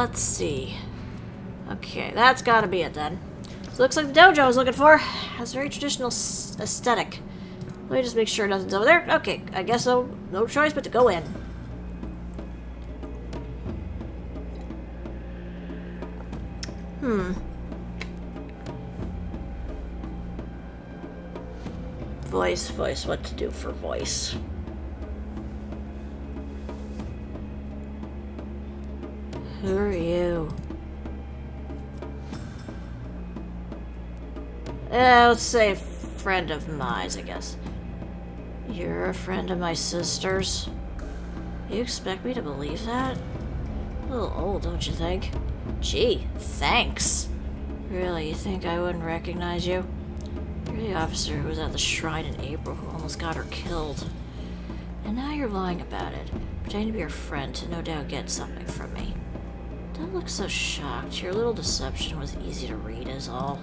let's see. Okay, that's gotta be it then. So looks like the dojo I was looking for has a very traditional aesthetic. Let me just make sure nothing's over there. Okay, I guess no choice but to go in. Voice, what to do for voice. Who are you? Let's say a friend of mine, I guess. You're a friend of my sister's? You expect me to believe that? A little old, don't you think? Gee, thanks. Really, you think I wouldn't recognize you? You're the officer who was at the shrine in April who almost got her killed. And now you're lying about it, pretending to be her friend to no doubt get something from me. Don't look so shocked. Your little deception was easy to read is all.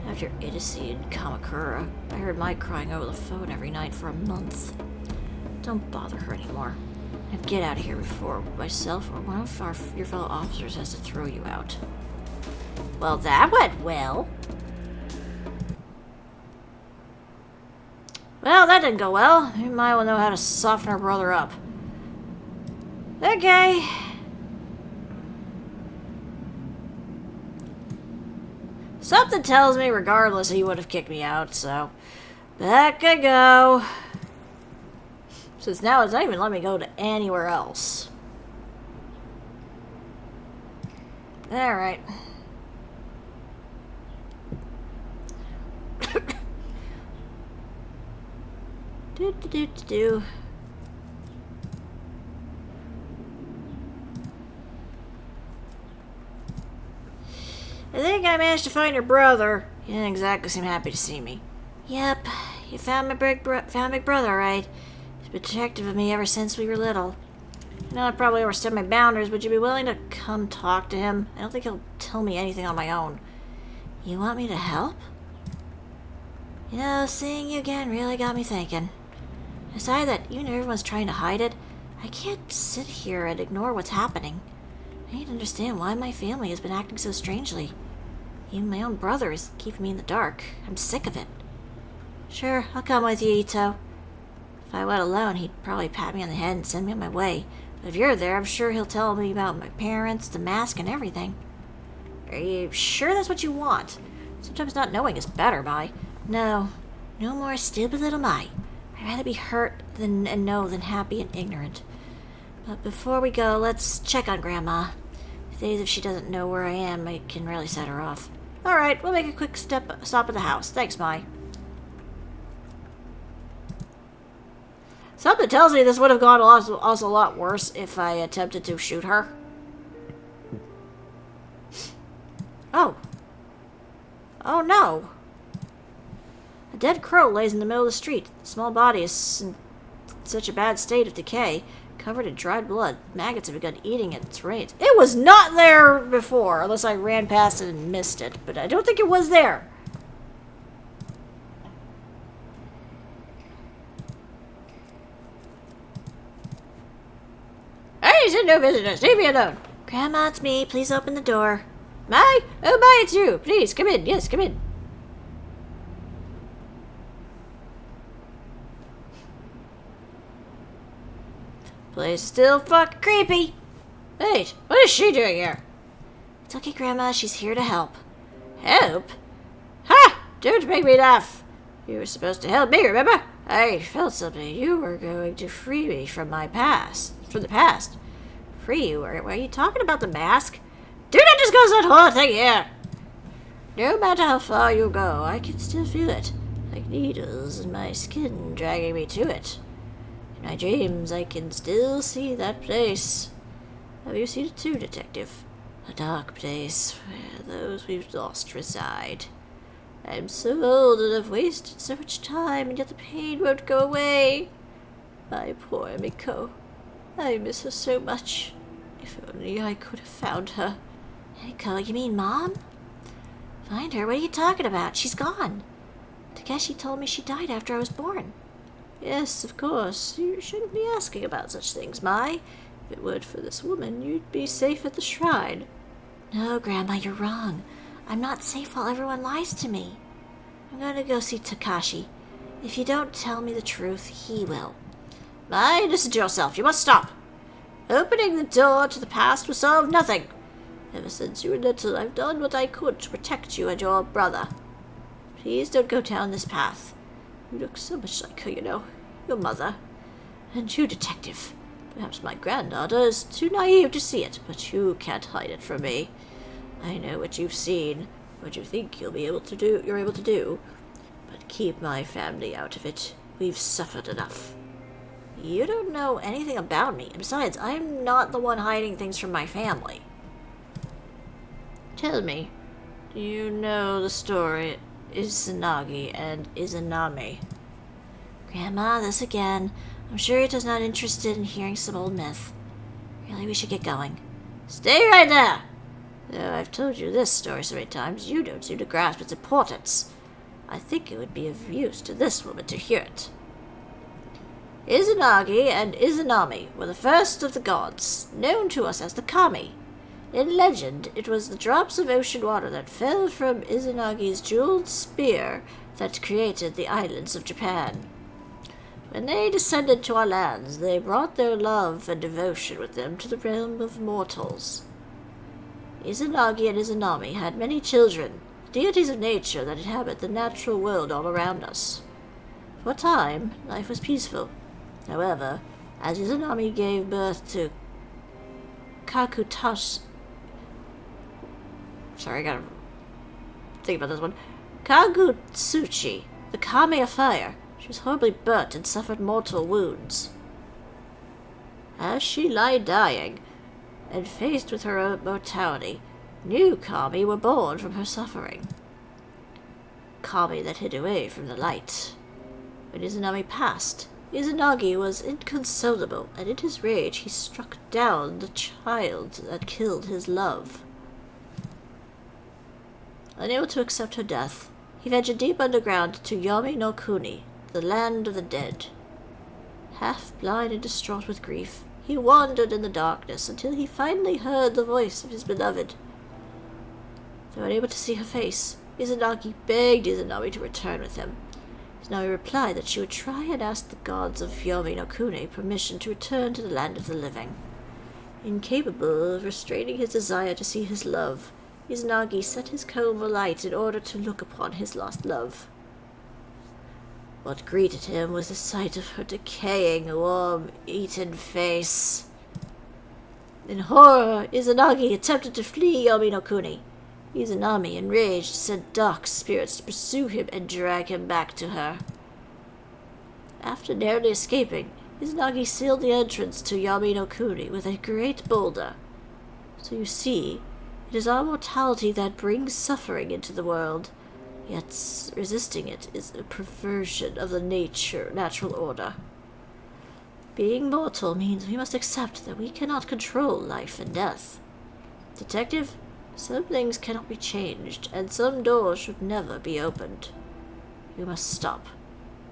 After idiocy in Kamakura, I heard Mike crying over the phone every night for a month. Don't bother her anymore. Now get out of here before myself or one of your fellow officers has to throw you out. Well, that went well. Well, that didn't go well. You might well know how to soften her brother up. Okay. Something tells me regardless he would have kicked me out, so back I go. Since now it's not even letting me go to anywhere else. Alright. Do. I think I managed to find your brother. He didn't exactly seem happy to see me. Yep, you found my big brother, right? He's been protective of me ever since we were little. I know I probably overstepped my boundaries. Would you be willing to come talk to him? I don't think he'll tell me anything on my own. You want me to help? You know, seeing you again really got me thinking. I decided that even if everyone's trying to hide it, I can't sit here and ignore what's happening. I need to understand why my family has been acting so strangely. Even my own brother is keeping me in the dark. I'm sick of it. Sure, I'll come with you, Ito. If I went alone, he'd probably pat me on the head and send me on my way. But if you're there, I'm sure he'll tell me about my parents, the mask, and everything. Are you sure that's what you want? Sometimes not knowing is better, Mai. No more stupid little Mai. I'd rather be hurt and know than happy and ignorant. But before we go, let's check on Grandma. Days if she doesn't know where I am, I can really set her off. Alright, we'll make a quick stop at the house. Thanks, Mai. Something tells me this would have gone also a lot worse if I attempted to shoot her. Oh. Oh no. A dead crow lays in the middle of the street. The small body is in such a bad state of decay, covered in dried blood. Maggots have begun eating its remains. It was not there before, unless I ran past it and missed it. But I don't think it was there. Hey, said no visitors. Leave me alone. Grandma, it's me. Please open the door. Mai? Oh, Mai, it's you. Please, come in. Yes, come in. Place is still fucking creepy. Wait, what is she doing here? It's okay, Grandma. She's here to help. Help? Ha! Don't make me laugh. You were supposed to help me, remember? I felt something. You were going to free me from my past. From the past. Free you? Why are you talking about the mask? Do not discuss that whole thing here. No matter how far you go, I can still feel it. Like needles in my skin dragging me to it. In my dreams, I can still see that place. Have you seen it too, Detective? A dark place where those we've lost reside. I'm so old and I've wasted so much time, and yet the pain won't go away. My poor Miko. I miss her so much. If only I could have found her. Miko, you mean Mom? Find her? What are you talking about? She's gone. Takeshi told me she died after I was born. Yes, of course. You shouldn't be asking about such things, Mai. If it weren't for this woman, you'd be safe at the shrine. No, Grandma, you're wrong. I'm not safe while everyone lies to me. I'm going to go see Takashi. If you don't tell me the truth, he will. Listen to yourself. You must stop. Opening the door to the past will solve nothing. Ever since you were little, I've done what I could to protect you and your brother. Please don't go down this path. You look so much like her, you know. Your mother. And you, Detective. Perhaps my granddaughter is too naive to see it, but you can't hide it from me. I know what you've seen, what you think you're able to do. But keep my family out of it. We've suffered enough. You don't know anything about me. Besides, I'm not the one hiding things from my family. Tell me, do you know the story Izanagi and Izanami? Grandma, this again. I'm sure you're just not interested in hearing some old myth. Really, we should get going. Stay right there! Though I've told you this story so many times, you don't seem to grasp its importance. I think it would be of use to this woman to hear it. Izanagi and Izanami were the first of the gods, known to us as the Kami. In legend, it was the drops of ocean water that fell from Izanagi's jeweled spear that created the islands of Japan. When they descended to our lands, they brought their love and devotion with them to the realm of mortals. Izanagi and Izanami had many children, deities of nature that inhabit the natural world all around us. For a time, life was peaceful. However, as Izanami gave birth to Kakutsuchi, the Kami of Fire, she was horribly burnt and suffered mortal wounds. As she lay dying, and faced with her own mortality, new Kami were born from her suffering. Kami that hid away from the light. When Izanami passed, Izanagi was inconsolable, and in his rage he struck down the child that killed his love. Unable to accept her death, he ventured deep underground to Yami no Kuni, the land of the dead. Half blind and distraught with grief, he wandered in the darkness until he finally heard the voice of his beloved. Though unable to see her face, Izanagi begged Izanami to return with him. Izanami replied that she would try and ask the gods of Yami no Kuni permission to return to the land of the living. Incapable of restraining his desire to see his love, Izanagi set his comb alight in order to look upon his lost love. What greeted him was the sight of her decaying, worm-eaten face. In horror, Izanagi attempted to flee Yami no Kuni. Izanami, enraged, sent dark spirits to pursue him and drag him back to her. After narrowly escaping, Izanagi sealed the entrance to Yami no Kuni with a great boulder. So you see, it is our mortality that brings suffering into the world, yet resisting it is a perversion of the natural order. Being mortal means we must accept that we cannot control life and death. Detective, some things cannot be changed, and some doors should never be opened. You must stop.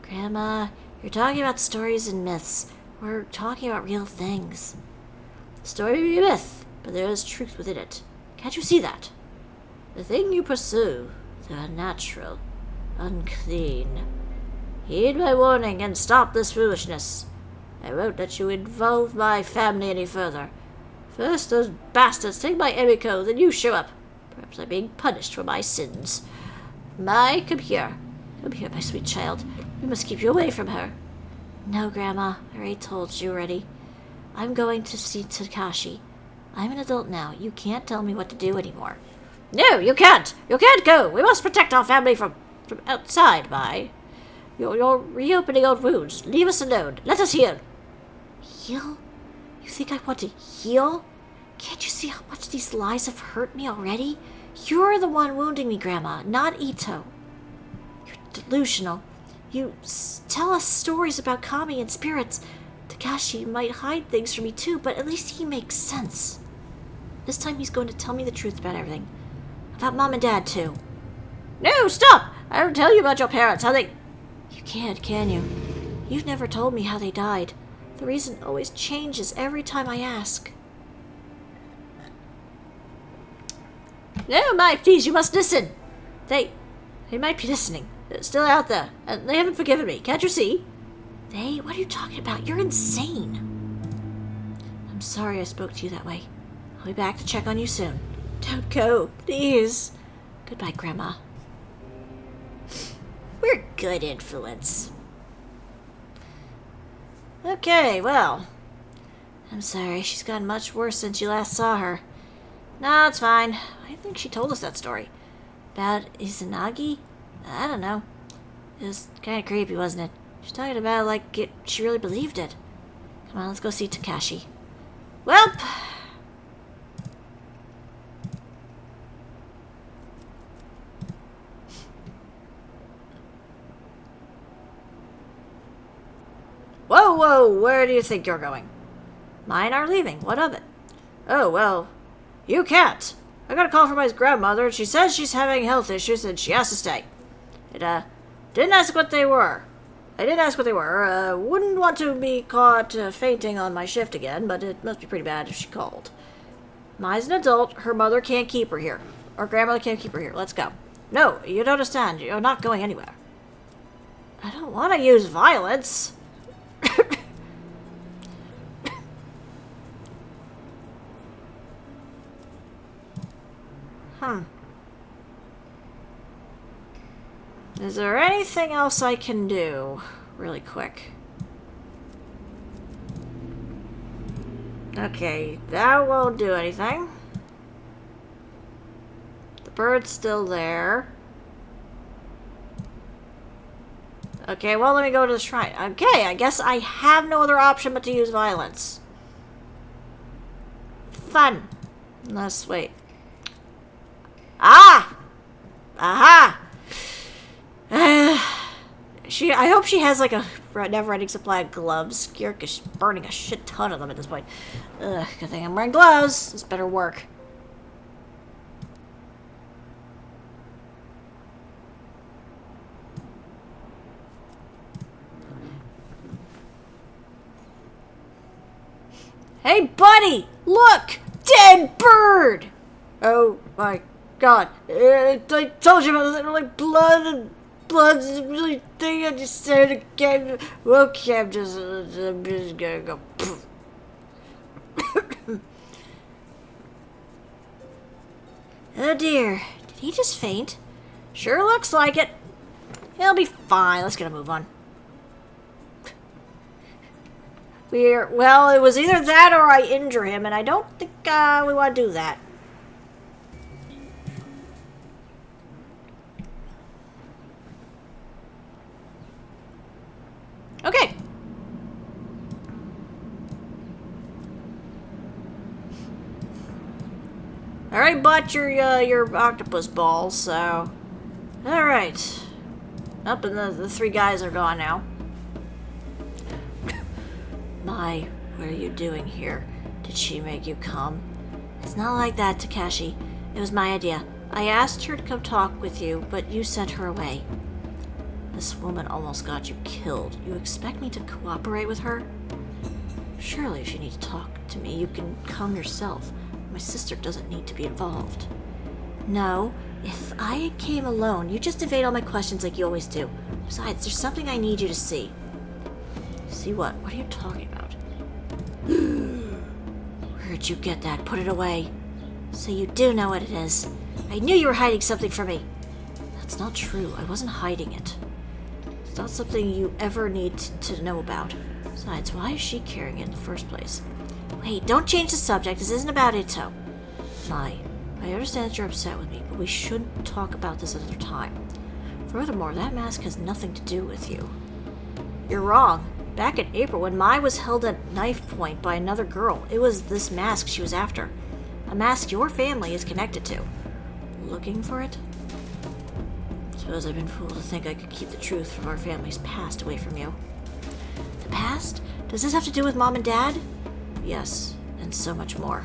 Grandma, you're talking about stories and myths. We're talking about real things. The story may be a myth, but there is truth within it. Can't you see that? The thing you pursue, the unnatural, unclean. Heed my warning and stop this foolishness. I won't let you involve my family any further. First those bastards take my Emiko, then you show up. Perhaps I'm being punished for my sins. Come here. Come here, my sweet child. We must keep you away from her. No, Grandma. I already told you already. I'm going to see Takashi. I'm an adult now. You can't tell me what to do anymore. No, you can't! You can't go! We must protect our family from outside, Mai. You're reopening old wounds. Leave us alone. Let us heal. Heal? You think I want to heal? Can't you see how much these lies have hurt me already? You're the one wounding me, Grandma, not Ito. You're delusional. You tell us stories about Kami and spirits. Takashi might hide things from me too, but at least he makes sense. This time he's going to tell me the truth about everything. About Mom and Dad, too. No, stop! I don't tell you about your parents, how they... You can't, can you? You've never told me how they died. The reason always changes every time I ask. No, Mike, please, you must listen. They might be listening. They're still out there, and they haven't forgiven me. Can't you see? They? What are you talking about? You're insane. I'm sorry I spoke to you that way. I'll be back to check on you soon. Don't go, please. Goodbye, Grandma. We're a good influence. Okay, well. I'm sorry, she's gotten much worse since you last saw her. No, it's fine. I think she told us that story. About Izanagi? I don't know. It was kind of creepy, wasn't it? She's talking about it like she really believed it. Come on, let's go see Takashi. Welp! Whoa, whoa, where do you think you're going? Mine are leaving. What of it? Oh, well, you can't. I got a call from my grandmother, and she says she's having health issues and she has to stay. Didn't ask what they were. I didn't ask what they were. Wouldn't want to be caught fainting on my shift again, but it must be pretty bad if she called. Mai's an adult. Her mother can't keep her here. Or grandmother can't keep her here. Let's go. No, you don't understand. You're not going anywhere. I don't want to use violence. Is there anything else I can do? Really quick. Okay, that won't do anything. The bird's still there. Okay, well, let me go to the shrine. Okay, I guess I have no other option but to use violence. Fun. Let's wait. Ah! Aha! I hope she has like a never-ending supply of gloves. Kirk is burning a shit ton of them at this point. Ugh, good thing I'm wearing gloves. This better work. Hey, buddy! Look! Dead bird! Oh my god. I told you about like blood's really thing. I just said it again. Okay, I'm just gonna go. Oh dear. Did he just faint? Sure looks like it. He'll be fine. Let's get a move on. Well, it was either that or I injure him, and I don't think we want to do that. Okay. I already bought your octopus balls, so... Alright. Up, and the three guys are gone now. Mai, what are you doing here? Did she make you come? It's not like that, Takashi. It was my idea. I asked her to come talk with you, but you sent her away. This woman almost got you killed. You expect me to cooperate with her? Surely if you need to talk to me, you can come yourself. My sister doesn't need to be involved. No, if I came alone, you just evade all my questions like you always do. Besides, there's something I need you to see. See what? What are you talking about? Where'd you get that? Put it away. So you do know what it is. I knew you were hiding something from me. That's not true. I wasn't hiding it. It's not something you ever need to know about. Besides, why is she carrying it in the first place? Wait, don't change the subject. This isn't about Ito. Mai, I understand that you're upset with me, but we shouldn't talk about this another time. Furthermore, that mask has nothing to do with you. You're wrong. Back in April, when Mai was held at knife point by another girl, it was this mask she was after. A mask your family is connected to. Looking for it? Suppose I've been fooled to think I could keep the truth from our family's past away from you. The past? Does this have to do with Mom and Dad? Yes, and so much more.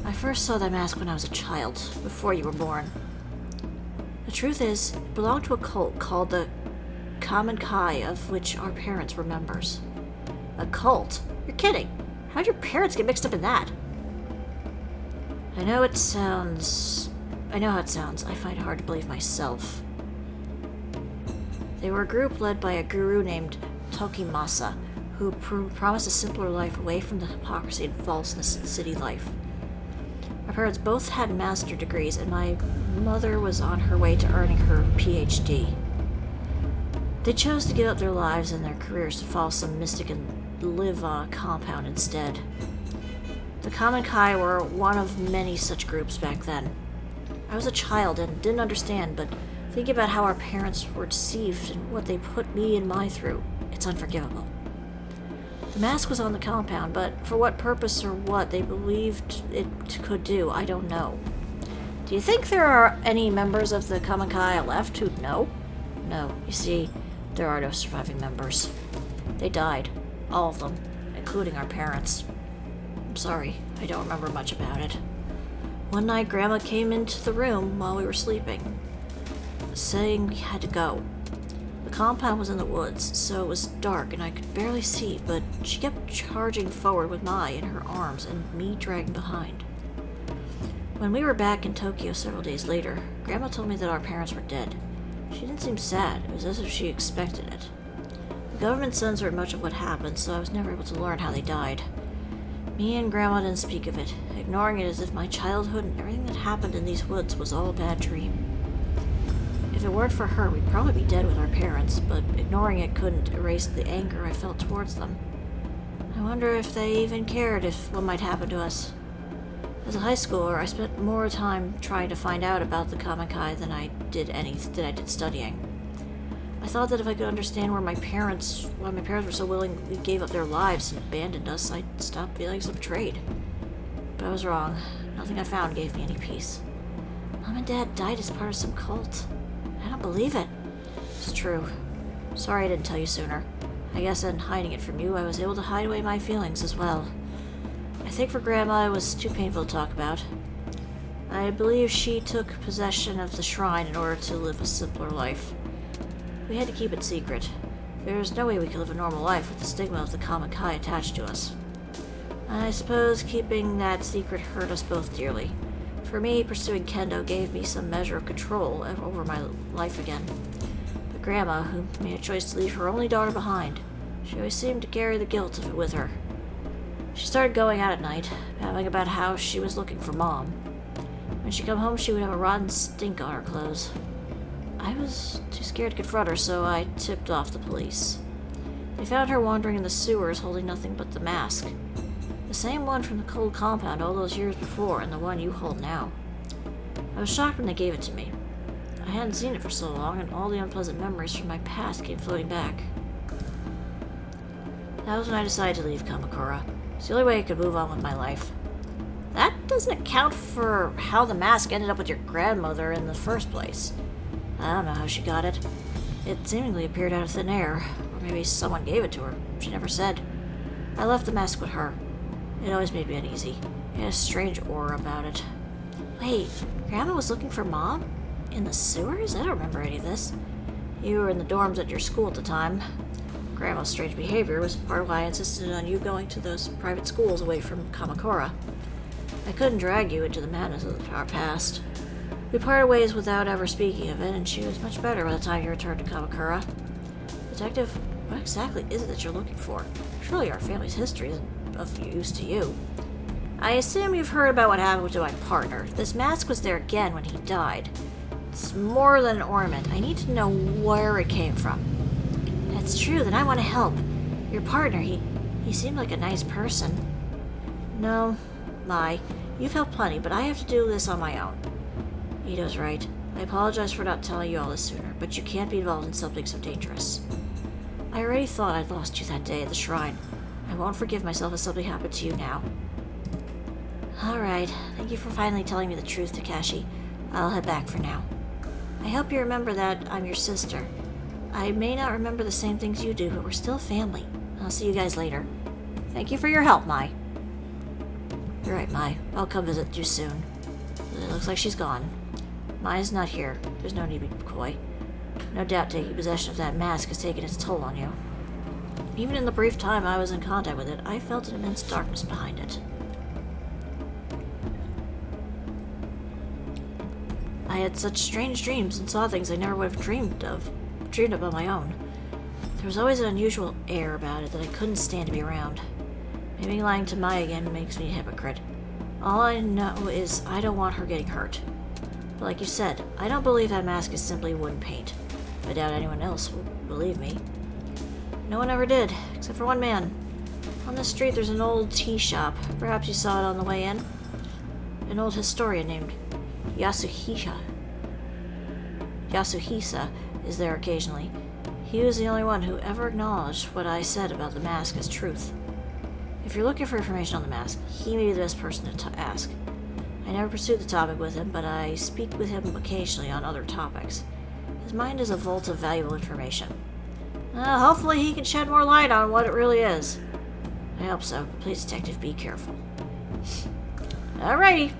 I first saw that mask when I was a child, before you were born. The truth is, it belonged to a cult called the Common Kai, of which our parents were members. A cult? You're kidding. How'd your parents get mixed up in that? I know how it sounds. I find it hard to believe myself. They were a group led by a guru named Tokimasa, who promised a simpler life away from the hypocrisy and falseness of city life. My parents both had master's degrees, and my mother was on her way to earning her PhD. They chose to give up their lives and their careers to follow some mystic and live on a compound instead. The Common Kai were one of many such groups back then. I was a child and didn't understand, but thinking about how our parents were deceived and what they put me and Mai through, it's unforgivable. The mask was on the compound, but for what purpose or what they believed it could do, I don't know. Do you think there are any members of the Common Kai left who know? No, you see, there are no surviving members. They died. All of them, including our parents. I'm sorry, I don't remember much about it. One night, Grandma came into the room while we were sleeping, saying we had to go. The compound was in the woods, so it was dark and I could barely see, but she kept charging forward with Mai in her arms and me dragging behind. When we were back in Tokyo several days later, Grandma told me that our parents were dead. She didn't seem sad. It was as if she expected it. The government censored much of what happened, so I was never able to learn how they died. Me and Grandma didn't speak of it, ignoring it as if my childhood and everything that happened in these woods was all a bad dream. If it weren't for her, we'd probably be dead with our parents, but ignoring it couldn't erase the anger I felt towards them. I wonder if they even cared if what might happen to us. As a high schooler, I spent more time trying to find out about the Common Kai than I did studying. I thought that if I could understand why my parents were so willingly gave up their lives and abandoned us, I'd stop feeling so betrayed. But I was wrong. Nothing I found gave me any peace. Mom and Dad died as part of some cult. I don't believe it. It's true. Sorry I didn't tell you sooner. I guess in hiding it from you, I was able to hide away my feelings as well. I think for Grandma it was too painful to talk about. I believe she took possession of the shrine in order to live a simpler life. We had to keep it secret. There's no way we could live a normal life with the stigma of the Common Kai attached to us. I suppose keeping that secret hurt us both dearly. For me, pursuing kendo gave me some measure of control over my life again. But Grandma, who made a choice to leave her only daughter behind, she always seemed to carry the guilt of it with her. She started going out at night, babbling about how she was looking for Mom. When she'd come home, she would have a rotten stink on her clothes. I was too scared to confront her, so I tipped off the police. They found her wandering in the sewers holding nothing but the mask. The same one from the cold compound all those years before, and the one you hold now. I was shocked when they gave it to me. I hadn't seen it for so long, and all the unpleasant memories from my past came floating back. That was when I decided to leave Kamakura. It's the only way I could move on with my life. That doesn't account for how the mask ended up with your grandmother in the first place. I don't know how she got it. It seemingly appeared out of thin air, or maybe someone gave it to her. She never said. I left the mask with her. It always made me uneasy. It had a strange aura about it. Wait, Grandma was looking for Mom? In the sewers? I don't remember any of this. You were in the dorms at your school at the time. Grandma's strange behavior was part of why I insisted on you going to those private schools away from Kamakura. I couldn't drag you into the madness of our past. We parted ways without ever speaking of it, and she was much better by the time you returned to Kamakura. Detective, what exactly is it that you're looking for? Surely our family's history isn't of use to you. I assume you've heard about what happened to my partner. This mask was there again when he died. It's more than an ornament. I need to know where it came from. That's true, then I want to help. Your partner, he seemed like a nice person. No, Mai, you've helped plenty, but I have to do this on my own. Ito's right. I apologize for not telling you all this sooner, but you can't be involved in something so dangerous. I already thought I'd lost you that day at the shrine. I won't forgive myself if something happened to you now. Alright, thank you for finally telling me the truth, Takashi. I'll head back for now. I hope you remember that I'm your sister. I may not remember the same things you do, but we're still family. I'll see you guys later. Thank you for your help, Mai. You're right, Mai. I'll come visit you soon. It looks like she's gone. Mai's not here. There's no need to be coy. No doubt taking possession of that mask has taken its toll on you. Even in the brief time I was in contact with it, I felt an immense darkness behind it. I had such strange dreams and saw things I never would have dreamed of on my own. There was always an unusual air about it that I couldn't stand to be around. Maybe lying to Mai again makes me a hypocrite. All I know is I don't want her getting hurt. But like you said, I don't believe that mask is simply wooden paint. I doubt anyone else will believe me. No one ever did, except for one man. On this street there's an old tea shop. Perhaps you saw it on the way in. An old historian named Yasuhisa is there occasionally. He was the only one who ever acknowledged what I said about the mask as truth. If you're looking for information on the mask, he may be the best person to ask. I never pursued the topic with him, but I speak with him occasionally on other topics. His mind is a vault of valuable information. Hopefully he can shed more light on what it really is. I hope so. Please, detective, be careful. Alrighty.